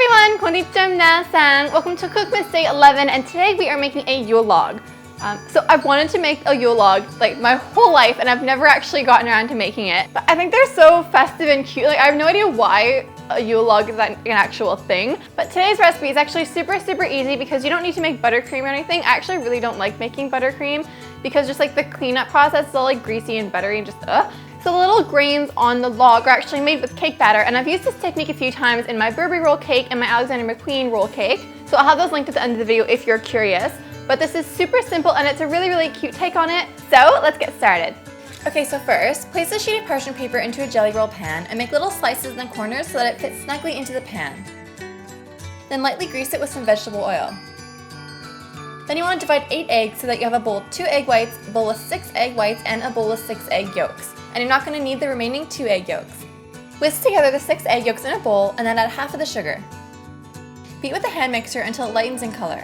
everyone! Konnichiwa minasan! Welcome to Cookmas Day 11, and today we are making a Yule log. So I've wanted to make a Yule log like my whole life, and I've never actually gotten around to making it. But I think they're so festive and cute. Like, I have no idea why a Yule log is an actual thing. But today's recipe is actually super easy because you don't need to make buttercream or anything. I actually really don't like making buttercream because just like the cleanup process is all like greasy and buttery and just So the little grains on the log are actually made with cake batter, and I've used this technique a few times in my Burberry roll cake and my AlexanderMcQueen roll cake. So I'll have those linked at the end of the video if you're curious. But this is super simple and it's a really cute take on it. So let's get started. Okay, so first, place a sheet of parchment paper into a jelly roll pan and make little slices in the corners so that it fits snugly into the pan. Then lightly grease it with some vegetable oil. Then you want to divide 8 eggs so that you have a bowl with 2 egg whites, a bowl with 6 egg whites, and a bowl with 6 egg yolks. And you're not going to need the remaining 2 egg yolks. Whisk together the 6 egg yolks in a bowl and then add half of the sugar. Beat with a hand mixer until it lightens in color.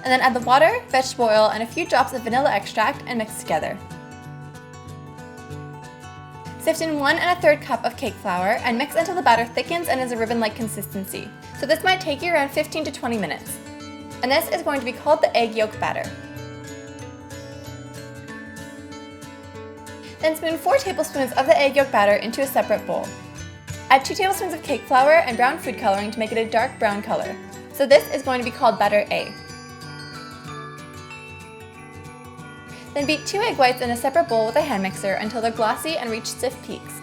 And then add the water, vegetable oil, and a few drops of vanilla extract and mix together. Sift in 1 1/3 cup of cake flour and mix until the batter thickens and is a ribbon-like consistency. So this might take you around 15 to 20 minutes. And this is going to be called the egg yolk batter. Then spoon 4 tablespoons of the egg yolk batter into a separate bowl. Add 2 tablespoons of cake flour and brown food coloring to make it a dark brown color. So this is going to be called batter A. Then beat 2 egg whites in a separate bowl with a hand mixer until they're glossy and reach stiff peaks.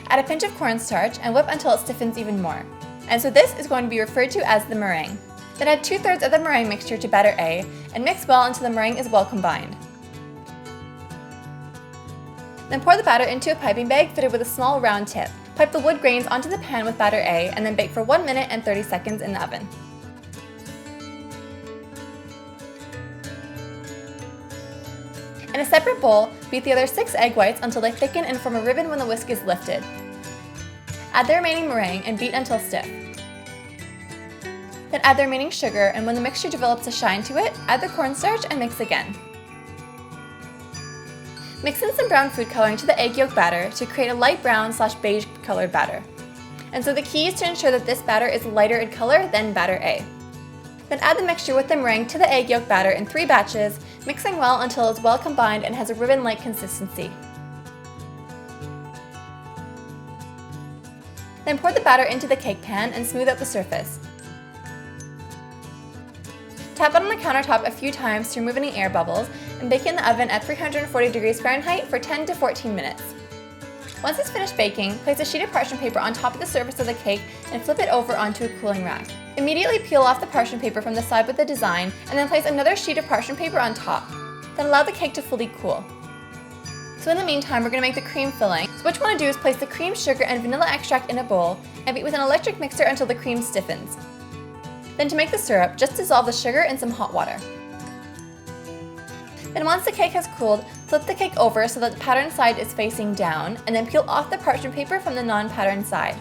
Add a pinch of cornstarch and whip until it stiffens even more. And so this is going to be referred to as the meringue. Then add 2/3 of the meringue mixture to batter A and mix well until the meringue is well combined. Then pour the batter into a piping bag fitted with a small round tip. Pipe the wood grains onto the pan with batter A and then bake for 1 minute and 30 seconds in the oven. In a separate bowl, beat the other 6 egg whites until they thicken and form a ribbon when the whisk is lifted. Add the remaining meringue and beat until stiff. Then add the remaining sugar, and when the mixture develops a shine to it, add the cornstarch and mix again. Mix in some brown food coloring to the egg yolk batter to create a light brown / beige colored batter. And so the key is to ensure that this batter is lighter in color than batter A. Then add the mixture with the meringue to the egg yolk batter in 3 batches, mixing well until it's well combined and has a ribbon-like consistency. Then pour the batter into the cake pan and smooth out the surface. Tap it on the countertop a few times to remove any air bubbles and bake in the oven at 340 degrees Fahrenheit for 10 to 14 minutes. Once it's finished baking, place a sheet of parchment paper on top of the surface of the cake and flip it over onto a cooling rack. Immediately peel off the parchment paper from the side with the design and then place another sheet of parchment paper on top. Then allow the cake to fully cool. So in the meantime, we're going to make the cream filling. So what you want to do is place the cream, sugar, and vanilla extract in a bowl and beat with an electric mixer until the cream stiffens. Then to make the syrup, just dissolve the sugar in some hot water. Then once the cake has cooled, flip the cake over so that the pattern side is facing down, and then peel off the parchment paper from the non-patterned side.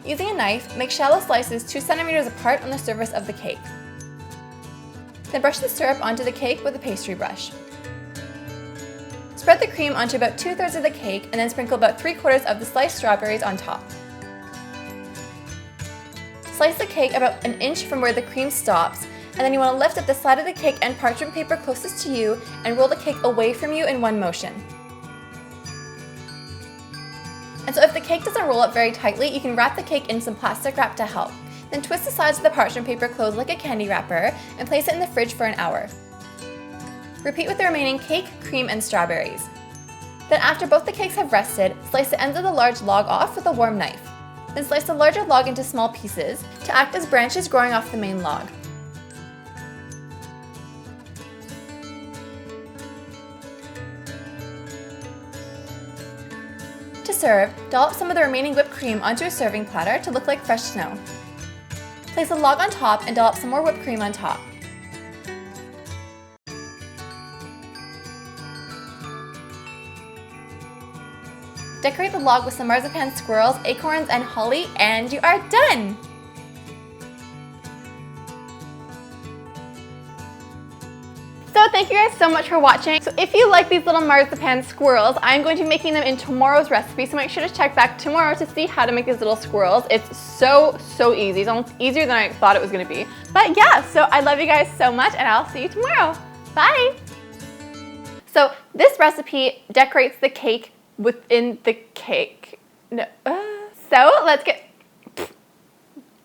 Using a knife, make shallow slices 2 centimeters apart on the surface of the cake. Then brush the syrup onto the cake with a pastry brush. Spread the cream onto about 2/3 of the cake and then sprinkle about 3/4 of the sliced strawberries on top. Slice the cake about 1 inch from where the cream stops, and then you want to lift up the side of the cake and parchment paper closest to you and roll the cake away from you in one motion. And so if the cake doesn't roll up very tightly, you can wrap the cake in some plastic wrap to help. Then twist the sides of the parchment paper closed like a candy wrapper and place it in the fridge for an hour. Repeat with the remaining cake, cream, and strawberries. Then after both the cakes have rested, slice the ends of the large log off with a warm knife. Then slice the larger log into small pieces to act as branches growing off the main log. To serve, dollop some of the remaining whipped cream onto a serving platter to look like fresh snow. Place a log on top and dollop some more whipped cream on top. Decorate the log with some marzipan squirrels, acorns, and holly, and you are done! So thank you guys so much for watching. So if you like these little marzipan squirrels, I'm going to be making them in tomorrow's recipe. So make sure to check back tomorrow to see how to make these little squirrels. It's so easy. It's almost easier than I thought it was gonna be. But yeah, so I love you guys so much and I'll see you tomorrow. Bye. So this recipe decorates the cake within the cake. No. So let's get